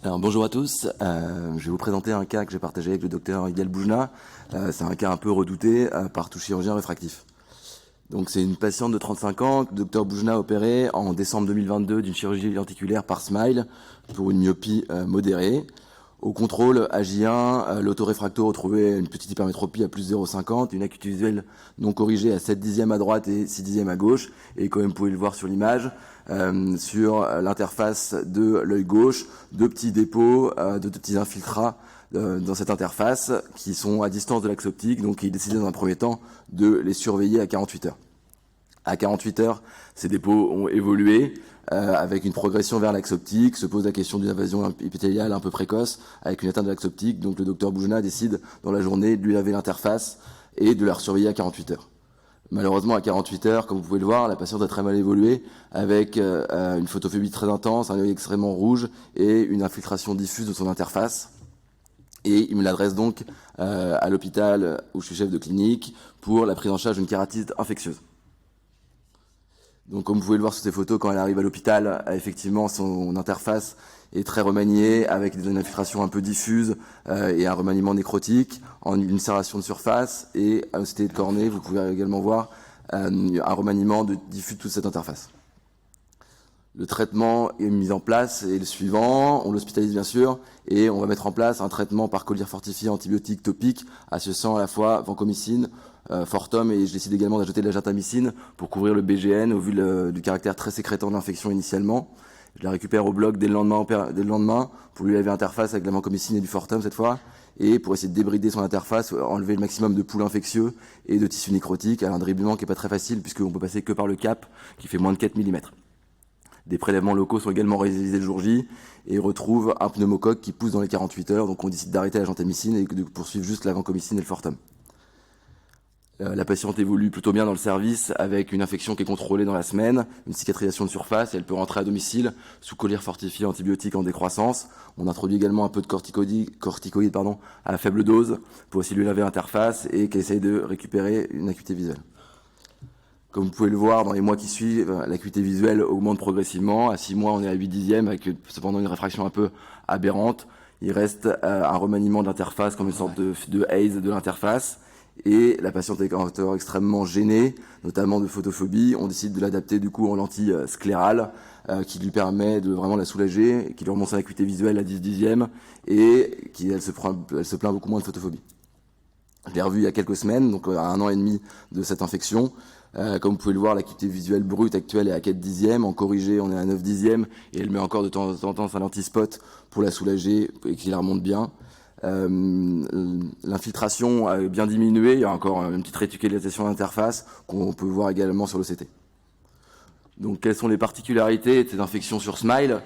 Alors, bonjour à tous, je vais vous présenter un cas que j'ai partagé avec le docteur Yigal Boujna. C'est un cas un peu redouté par tout chirurgien réfractif. Donc c'est une patiente de 35 ans que le docteur Boujna a opéré en décembre 2022 d'une chirurgie lenticulaire par SMILE pour une myopie modérée. Au contrôle AJ1, l'autoréfracto retrouvait une petite hypermétropie à plus 0,50, une acuité visuelle non corrigée à 7 dixièmes à droite et 6 dixièmes à gauche. Et comme vous pouvez le voir sur l'image, sur l'interface de l'œil gauche, deux petits dépôts, deux petits infiltrats dans cette interface qui sont à distance de l'axe optique. Donc il est décidé dans un premier temps de les surveiller à 48 heures. À 48 heures, ces dépôts ont évolué avec une progression vers l'axe optique. Se pose la question d'une invasion épithéliale un peu précoce avec une atteinte de l'axe optique. Donc le docteur Boujna décide dans la journée de lui laver l'interface et de la surveiller à 48 heures. Malheureusement, à 48 heures, comme vous pouvez le voir, la patiente a très mal évolué avec une photophobie très intense, un œil extrêmement rouge et une infiltration diffuse de son interface. Et il me l'adresse donc à l'hôpital où je suis chef de clinique pour la prise en charge d'une kératite infectieuse. Donc, comme vous pouvez le voir sur ces photos, quand elle arrive à l'hôpital, effectivement, son interface est très remaniée, avec une infiltration un peu diffuse et un remaniement nécrotique, en une serration de surface et à l'ostéité de cornée. Vous pouvez également voir un remaniement diffus de toute cette interface. Le traitement est mis en place et le suivant, on l'hospitalise bien sûr, et on va mettre en place un traitement par collyre fortifié antibiotique topique, associant à la fois vancomycine, Fortum, et je décide également d'ajouter de la gentamicine pour couvrir le BGN au vu du caractère très sécrétant de l'infection initialement. Je la récupère au bloc dès le lendemain pour lui laver l'interface avec de la vancomycine et du Fortum cette fois, et pour essayer de débrider son interface, enlever le maximum de pouls infectieux et de tissus nécrotiques, à un débridement qui n'est pas très facile puisqu'on peut passer que par le cap qui fait moins de 4 mm. Des prélèvements locaux sont également réalisés le jour J et retrouvent un pneumocoque qui pousse dans les 48 heures. Donc on décide d'arrêter la gentamicine et de poursuivre juste la vancomycine et le Fortum. La patiente évolue plutôt bien dans le service avec une infection qui est contrôlée dans la semaine, une cicatrisation de surface et elle peut rentrer à domicile sous collyre fortifié antibiotique en décroissance. On introduit également un peu de corticoïdes à faible dose pour essayer de lui laver l'interface et qu'elle essaye de récupérer une acuité visuelle. Comme vous pouvez le voir, dans les mois qui suivent, l'acuité visuelle augmente progressivement. À 6 mois, on est à 8 dixièmes, avec cependant une réfraction un peu aberrante. Il reste un remaniement de l'interface comme une sorte de haze de l'interface. Et la patiente est encore extrêmement gênée, notamment de photophobie. On décide de l'adapter du coup en lentille sclérale, qui lui permet de vraiment la soulager, qui lui remonte son acuité visuelle à 10 dixièmes, et elle se plaint beaucoup moins de photophobie. Je l'ai revue il y a quelques semaines, donc à 1 an et demi de cette infection. Comme vous pouvez le voir, l'acuité visuelle brute actuelle est à 4 dixièmes, en corrigé on est à 9 dixièmes, et elle met encore de temps en temps sa lentille spot pour la soulager et qu'il la remonte bien. L'infiltration a bien diminué, il y a encore une petite réticularisation d'interface qu'on peut voir également sur l'OCT. Donc, quelles sont les particularités de ces infections sur SMILE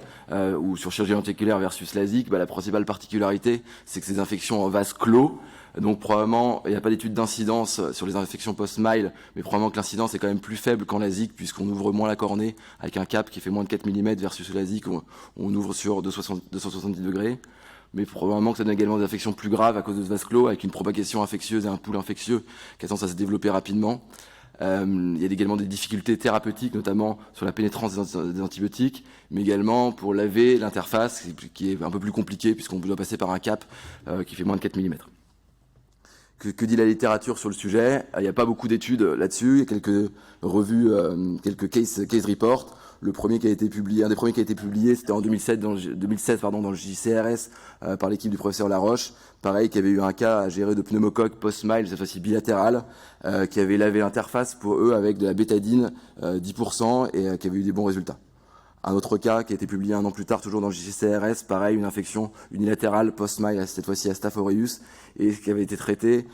ou sur chirurgie lenticulaire versus LASIK? La principale particularité, c'est que ces infections en vase clos. Donc, probablement, il n'y a pas d'étude d'incidence sur les infections post-SMILE, mais probablement que l'incidence est quand même plus faible qu'en LASIK, puisqu'on ouvre moins la cornée avec un cap qui fait moins de 4 mm versus le LASIK, on ouvre sur 270 degrés. Mais probablement que ça donne également des infections plus graves à cause de ce vase clos, avec une propagation infectieuse et un pool infectieux qui a tendance à se développer rapidement. Il y a également des difficultés thérapeutiques, notamment sur la pénétrance des antibiotiques, mais également pour laver l'interface, qui est un peu plus compliqué, puisqu'on doit passer par un cap qui fait moins de 4 mm. Que dit la littérature sur le sujet? Il n'y a pas beaucoup d'études là-dessus, il y a quelques revues, quelques case reports. Le premier qui a été publié, un des premiers qui a été publié, c'était en 2016 dans le JCRS par l'équipe du professeur Laroche. Pareil, qui avait eu un cas à gérer de pneumocoque post-SMILE, cette fois-ci bilatéral, qui avait lavé l'interface pour eux avec de la bétadine 10% et qui avait eu des bons résultats. Un autre cas qui a été publié 1 an plus tard, toujours dans le JCRS, pareil, une infection unilatérale post-SMILE, cette fois-ci à Staph aureus, et qui avait été traité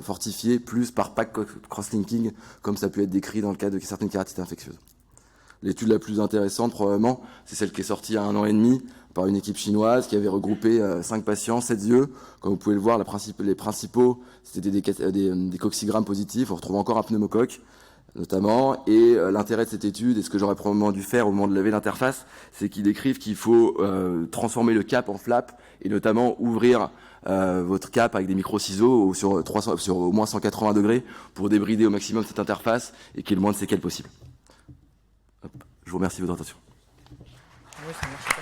fortifié plus par pack cross-linking, comme ça a pu être décrit dans le cas de certaines kératites infectieuses. L'étude la plus intéressante, probablement, c'est celle qui est sortie à 1 an et demi par une équipe chinoise qui avait regroupé 5 patients, 7 yeux. Comme vous pouvez le voir, les principaux, c'était des coccygrammes positifs. On retrouve encore un pneumocoque, notamment. Et l'intérêt de cette étude, et ce que j'aurais probablement dû faire au moment de laver l'interface, c'est qu'ils décrivent qu'il faut transformer le cap en flap et notamment ouvrir votre cap avec des micro-ciseaux sur au moins 180 degrés pour débrider au maximum cette interface et qu'il y ait le moins de séquelles possible. Je vous remercie de votre attention. Oui, ça marche.